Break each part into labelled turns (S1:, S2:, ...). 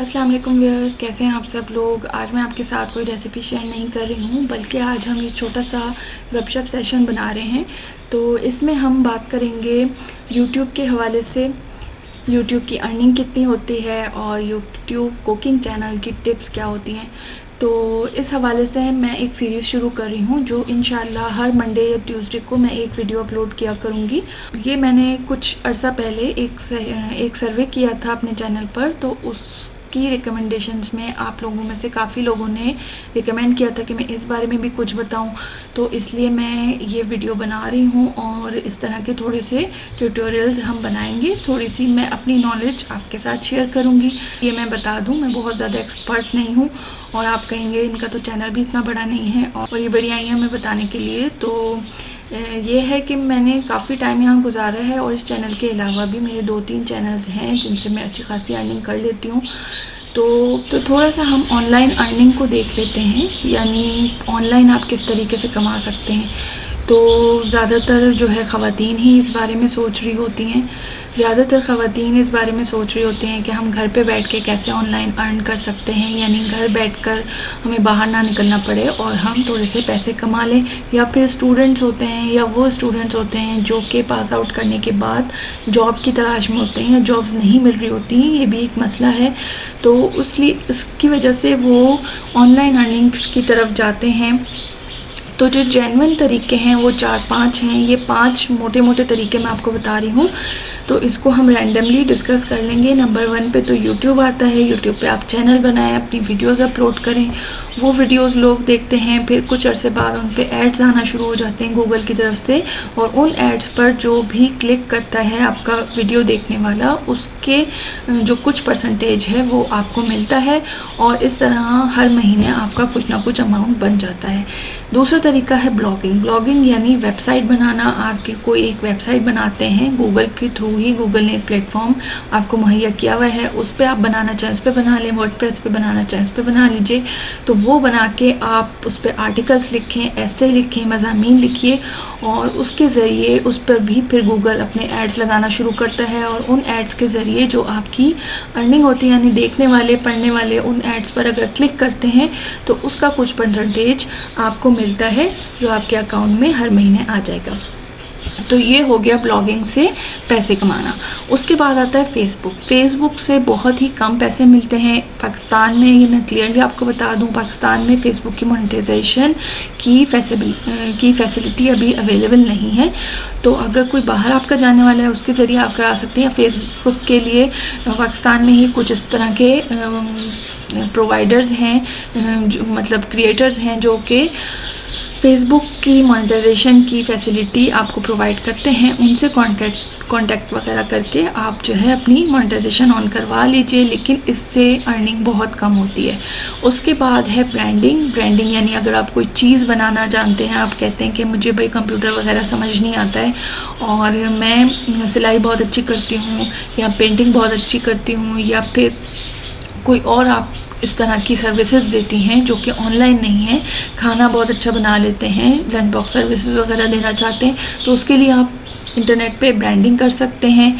S1: अस्सलाम वालेकुम व्यूअर्स, कैसे हैं आप सब लोग। आज मैं आपके साथ कोई रेसिपी शेयर नहीं कर रही हूँ, बल्कि आज हम एक छोटा सा गपशप सेशन बना रहे हैं। तो इसमें हम बात करेंगे यूट्यूब के हवाले से, यूट्यूब की अर्निंग कितनी होती है और यूट्यूब कुकिंग चैनल की टिप्स क्या होती हैं। तो इस हवाले से मैं एक सीरीज़ शुरू कर रही हूँ जो इंशाल्लाह हर मंडे या ट्यूसडे को मैं एक वीडियो अपलोड किया करूँगी। ये मैंने कुछ अर्सा पहले एक सर्वे किया था अपने चैनल पर, तो उसकी रिकमेंडेशंस में आप लोगों में से काफ़ी लोगों ने रिकमेंड किया था कि मैं इस बारे में भी कुछ बताऊं, तो इसलिए मैं ये वीडियो बना रही हूं। और इस तरह के थोड़े से ट्यूटोरियल्स हम बनाएंगे, थोड़ी सी मैं अपनी नॉलेज आपके साथ शेयर करूंगी। ये मैं बता दूं, मैं बहुत ज़्यादा एक्सपर्ट नहीं हूं और आप कहेंगे इनका तो चैनल भी इतना बड़ा नहीं है और ये बड़ी आई हैं हमें बताने के लिए। तो ये है कि मैंने काफ़ी टाइम यहाँ गुजारा है और इस चैनल के अलावा भी मेरे 2-3 चैनल्स हैं जिनसे मैं अच्छी खासी अर्निंग कर लेती हूँ। तो थोड़ा सा हम ऑनलाइन अर्निंग को देख लेते हैं, यानी ऑनलाइन आप किस तरीके से कमा सकते हैं। तो ज़्यादातर जो है ख़वातीन ही इस बारे में सोच रही होती हैं, ज़्यादातर ख़वातीन इस बारे में सोच रही होती हैं कि हम घर पे बैठ के कैसे ऑनलाइन अर्न कर सकते हैं, यानी घर बैठकर हमें बाहर ना निकलना पड़े और हम थोड़े से पैसे कमा लें। या फिर स्टूडेंट्स होते हैं या वो स्टूडेंट्स होते हैं जो कि पास आउट करने के बाद जॉब की तलाश में होते हैं या जॉब्स नहीं मिल रही होती, ये भी एक मसला है। तो उसकी वजह से वो ऑनलाइन अर्निंग्स की तरफ जाते हैं। तो जो जेन्युइन तरीके हैं वो 4-5 हैं। ये 5 मोटे मोटे तरीके मैं आपको बता रही हूँ, तो इसको हम रैंडमली डिस्कस कर लेंगे। नंबर 1 पे तो यूट्यूब आता है। यूट्यूब पे आप चैनल बनाएं, अपनी वीडियोस अपलोड करें, वो वीडियोस लोग देखते हैं, फिर कुछ अरसे बाद उन पे एड्स आना शुरू हो जाते हैं गूगल की तरफ से, और उन एड्स पर जो भी क्लिक करता है आपका वीडियो देखने वाला, उसके जो कुछ परसेंटेज है वो आपको मिलता है और इस तरह हर महीने आपका कुछ ना कुछ अमाउंट बन जाता है। दूसरा तरीका है ब्लॉगिंग यानी वेबसाइट बनाना। आपकी कोई एक वेबसाइट बनाते हैं गूगल के थ्रू ही, गूगल ने एक प्लेटफॉर्म आपको मुहैया किया हुआ है, उस पर आप बनाना चाहें उस पर बना लें, वर्डप्रेस पे बनाना चाहें उस पर बना लीजिए। तो वो बना के आप उस पर आर्टिकल्स लिखें, ऐसे लिखें, मज़ामीन लिखिए और उसके ज़रिए उस पर भी फिर गूगल अपने एड्स लगाना शुरू करता है और उन एड्स के ज़रिए जो आपकी अर्निंग होती है, यानी देखने वाले पढ़ने वाले उन एड्स पर अगर क्लिक करते हैं तो उसका कुछ परसेंटेज आपको मिलता है जो आपके अकाउंट में हर महीने आ जाएगा। तो ये हो गया ब्लॉगिंग से पैसे कमाना। उसके बाद आता है फेसबुक से बहुत ही कम पैसे मिलते हैं पाकिस्तान में। ये मैं क्लियरली आपको बता दूं, पाकिस्तान में फेसबुक की मोनेटाइजेशन की फैसिलिटी अभी अवेलेबल नहीं है। तो अगर कोई बाहर आपका जाने वाला है उसके ज़रिए आप करा सकते हैं। फेसबुक के लिए पाकिस्तान में ही कुछ इस तरह के प्रोवाइडर्स हैं, मतलब क्रिएटर्स हैं जो कि फेसबुक की मोनेटाइजेशन की फैसिलिटी आपको प्रोवाइड करते हैं। उनसे कांटेक्ट वगैरह करके आप जो है अपनी मोनेटाइजेशन ऑन करवा लीजिए, लेकिन इससे अर्निंग बहुत कम होती है। उसके बाद है ब्रांडिंग यानी अगर आप कोई चीज़ बनाना जानते हैं, आप कहते हैं कि मुझे भाई कंप्यूटर वगैरह समझ नहीं आता है और मैं सिलाई बहुत अच्छी करती हूँ या पेंटिंग बहुत अच्छी करती हूँ, या फिर कोई और आप इस तरह की सर्विसेज देती हैं जो कि ऑनलाइन नहीं है, खाना बहुत अच्छा बना लेते हैं, लंच बॉक्स सर्विसेज वगैरह देना चाहते हैं, तो उसके लिए आप इंटरनेट पे ब्रांडिंग कर सकते हैं।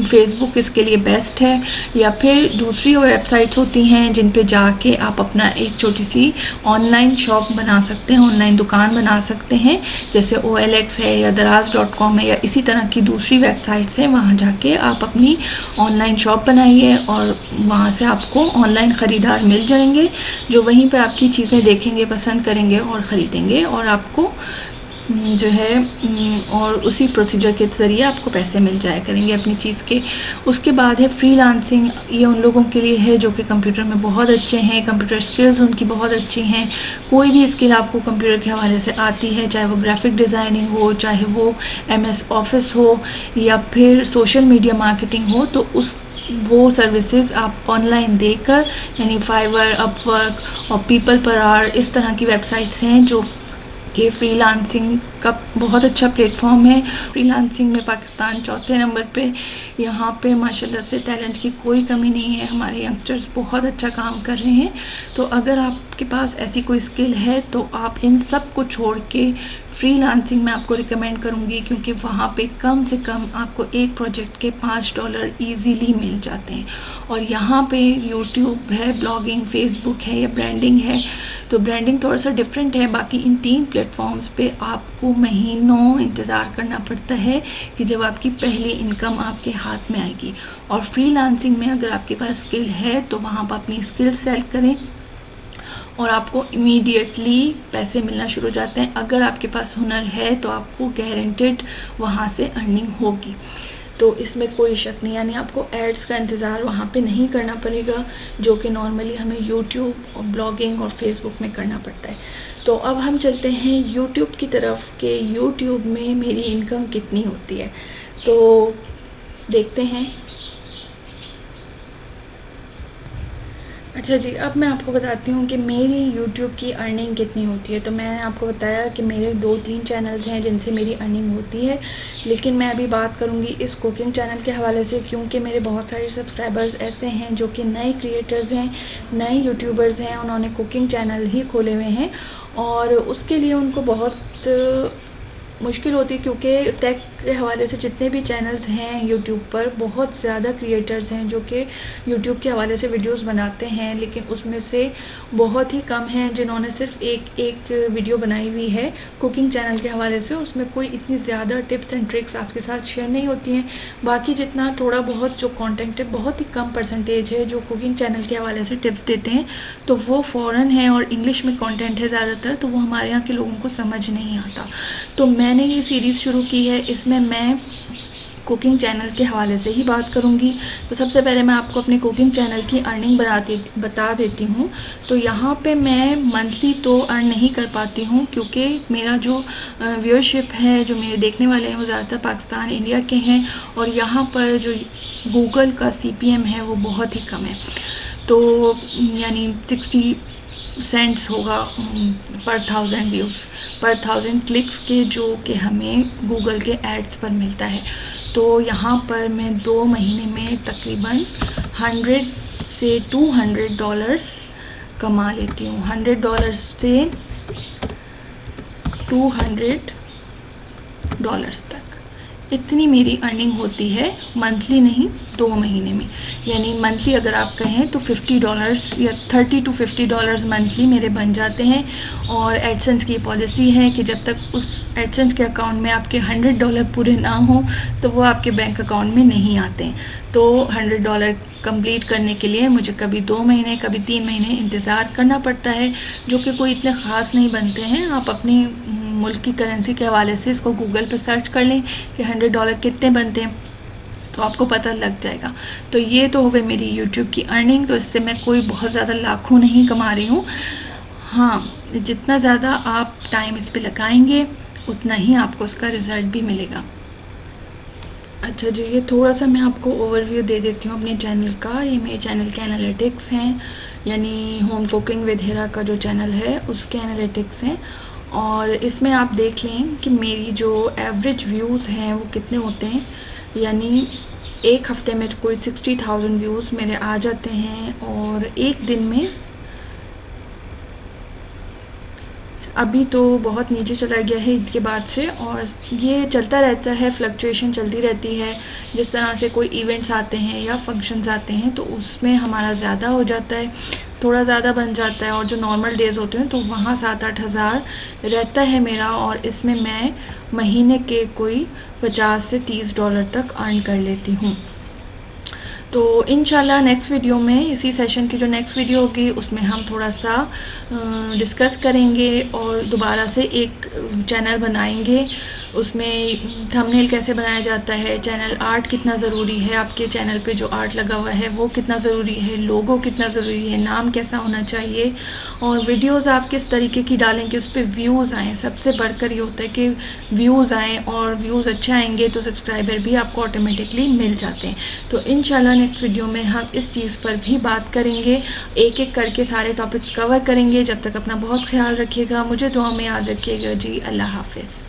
S1: फेसबुक इसके लिए बेस्ट है। या फिर दूसरी वेबसाइट्स होती हैं जिन पे जाके आप अपना एक छोटी सी ऑनलाइन शॉप बना सकते हैं, ऑनलाइन दुकान बना सकते हैं, जैसे OLX है या daraz.com है या इसी तरह की दूसरी वेबसाइट्स हैं। वहाँ जाके आप अपनी ऑनलाइन शॉप बनाइए और वहाँ से आपको ऑनलाइन ख़रीदार मिल जाएंगे जो वहीं पर आपकी चीज़ें देखेंगे, पसंद करेंगे और ख़रीदेंगे और आपको जो है और उसी प्रोसीजर के ज़रिए आपको पैसे मिल जाया करेंगे अपनी चीज़ के। उसके बाद है फ्रीलांसिंग। ये उन लोगों के लिए है जो कि कंप्यूटर में बहुत अच्छे हैं, कंप्यूटर स्किल्स उनकी बहुत अच्छी हैं। कोई भी स्किल आपको कंप्यूटर के हवाले से आती है, चाहे वो ग्राफिक डिज़ाइनिंग हो, चाहे वो MS ऑफिस हो या फिर सोशल मीडिया मार्केटिंग हो, तो वो सर्विसेज आप ऑनलाइन देकर, यानी फाइवर, अपवर्क और पीपल पर आवर, इस तरह की वेबसाइट्स हैं जो कि फ्रीलांसिंग का बहुत अच्छा प्लेटफॉर्म है। फ्रीलांसिंग में पाकिस्तान 4थे नंबर पे। यहाँ पे माशाल्लाह से टैलेंट की कोई कमी नहीं है, हमारे यंगस्टर्स बहुत अच्छा काम कर रहे हैं। तो अगर आपके पास ऐसी कोई स्किल है तो आप इन सब को छोड़ के फ्रीलांसिंग मैं आपको रिकमेंड करूँगी, क्योंकि वहाँ पे कम से कम आपको एक प्रोजेक्ट के $5 ईजीली मिल जाते हैं। और यहाँ पे यूट्यूब है, ब्लॉगिंग, फेसबुक है या ब्रांडिंग है, तो ब्रांडिंग थोड़ा सा डिफरेंट है। बाकी इन 3 प्लेटफॉर्म्स पे आपको महीनों इंतज़ार करना पड़ता है कि जब आपकी पहली इनकम आपके हाथ में आएगी। और फ्रीलांसिंग में अगर आपके पास स्किल है तो वहाँ पर अपनी स्किल सेल करें और आपको इमीडिएटली पैसे मिलना शुरू हो जाते हैं। अगर आपके पास हुनर है तो आपको गारंटेड वहाँ से अर्निंग होगी, तो इसमें कोई शक नहीं। यानी आपको एड्स का इंतज़ार वहाँ पे नहीं करना पड़ेगा, जो कि नॉर्मली हमें यूट्यूब और ब्लॉगिंग और फेसबुक में करना पड़ता है। तो अब हम चलते हैं यूट्यूब की तरफ कि यूट्यूब में मेरी इनकम कितनी होती है, तो देखते हैं। अच्छा जी, अब मैं आपको बताती हूँ कि मेरी YouTube की अर्निंग कितनी होती है। तो मैंने आपको बताया कि मेरे 2-3 चैनल्स हैं जिनसे मेरी अर्निंग होती है, लेकिन मैं अभी बात करूँगी इस कुकिंग चैनल के हवाले से, क्योंकि मेरे बहुत सारे सब्सक्राइबर्स ऐसे हैं जो कि नए क्रिएटर्स हैं, नए यूट्यूबर्स हैं, उन्होंने कुकिंग चैनल ही खोले हुए हैं और उसके लिए उनको बहुत मुश्किल होती है, क्योंकि टेक के हवाले से जितने भी चैनल्स हैं यूट्यूब पर, बहुत ज़्यादा क्रिएटर्स हैं जो कि यूट्यूब के हवाले से वीडियोस बनाते हैं, लेकिन उसमें से बहुत ही कम हैं जिन्होंने सिर्फ एक वीडियो बनाई हुई है कुकिंग चैनल के हवाले से। उसमें कोई इतनी ज़्यादा टिप्स एंड ट्रिक्स आपके साथ शेयर नहीं होती हैं। बाकी जितना थोड़ा बहुत जो कंटेंट है, बहुत ही कम परसेंटेज है जो कुकिंग चैनल के हवाले से टिप्स देते हैं, तो वो फ़ॉरेन है और इंग्लिश में कंटेंट है ज़्यादातर, तो वो हमारे यहाँ के लोगों को समझ नहीं आता। तो मैंने ये सीरीज़ शुरू की है, इसमें मैं कुकिंग चैनल के हवाले से ही बात करूंगी। तो सबसे पहले मैं आपको अपने कुकिंग चैनल की अर्निंग बता देती हूँ। तो यहाँ पे मैं मंथली तो अर्न नहीं कर पाती हूँ, क्योंकि मेरा जो व्यूअरशिप है, जो मेरे देखने वाले हैं, वो ज़्यादातर पाकिस्तान, इंडिया के हैं और यहाँ पर जो गूगल का CPM है वो बहुत ही कम है। तो यानी 60 सेंट्स होगा पर 1000 व्यूज़, पर 1000 क्लिक्स के, जो कि हमें गूगल के एड्स पर मिलता है। तो यहाँ पर मैं 2 महीने में तकरीबन $100 से $200 कमा लेती हूँ। $100 से $200 तक इतनी मेरी अर्निंग होती है, मंथली नहीं, 2 महीने में। यानी मंथली अगर आप कहें तो $50 या $30 to $50 मंथली मेरे बन जाते हैं। और एडसेंस की पॉलिसी है कि जब तक उस एडसेंस के अकाउंट में आपके $100 पूरे ना हो तो वो आपके बैंक अकाउंट में नहीं आते हैं। तो $100 कंप्लीट करने के लिए मुझे कभी 2 महीने, कभी 3 महीने इंतज़ार करना पड़ता है, जो कि कोई इतने ख़ास नहीं बनते हैं। आप अपनी मुल्क की करेंसी के हवाले से इसको गूगल पर सर्च कर लें कि $100 कितने बनते हैं, तो आपको पता लग जाएगा। तो ये तो हो गई मेरी यूट्यूब की अर्निंग। तो इससे मैं कोई बहुत ज़्यादा लाखों नहीं कमा रही हूँ। हाँ, जितना ज़्यादा आप टाइम इस पे लगाएंगे उतना ही आपको उसका रिज़ल्ट भी मिलेगा। अच्छा जी, ये थोड़ा सा मैं आपको ओवरव्यू दे देती हूँ अपने चैनल का। ये मेरे चैनल के एनालिटिक्स हैं, यानी होम कुकिंग विद हिरा का जो चैनल है उसके एनालिटिक्स हैं। और इसमें आप देख लें कि मेरी जो एवरेज व्यूज़ हैं वो कितने होते हैं। यानी एक हफ्ते में कोई 60,000 व्यूज़ मेरे आ जाते हैं, और एक दिन में, अभी तो बहुत नीचे चला गया है ईद के बाद से, और ये चलता रहता है, फ्लक्चुएशन चलती रहती है। जिस तरह से कोई इवेंट्स आते हैं या फंक्शंस आते हैं तो उसमें हमारा ज़्यादा हो जाता है, थोड़ा ज़्यादा बन जाता है, और जो नॉर्मल डेज़ होते हैं तो वहाँ 7-8 हज़ार रहता है मेरा। और इसमें मैं महीने के कोई $50 से $30 तक अर्न कर लेती हूँ। तो इंशाल्लाह नेक्स्ट वीडियो में, इसी सेशन की जो नेक्स्ट वीडियो होगी उसमें हम थोड़ा सा डिस्कस करेंगे और दोबारा से एक चैनल बनाएंगे। उसमें थंबनेल कैसे बनाया जाता है, चैनल आर्ट कितना ज़रूरी है, आपके चैनल पे जो आर्ट लगा हुआ है वो कितना ज़रूरी है, लोगो कितना ज़रूरी है, नाम कैसा होना चाहिए, और वीडियोस आप किस तरीके की डालेंगे उस पर व्यूज़ आएँ। सबसे बढ़कर ये होता है कि व्यूज़ आएँ, और व्यूज़ अच्छे आएंगे तो सब्सक्राइबर भी आपको ऑटोमेटिकली मिल जाते हैं। तो इंशाल्लाह नेक्स्ट वीडियो में हम इस चीज़ पर भी बात करेंगे, एक एक करके सारे टॉपिक्स कवर करेंगे। जब तक अपना बहुत ख्याल रखिएगा, मुझे दुआ में याद रखिएगा जी। अल्लाह हाफिज़।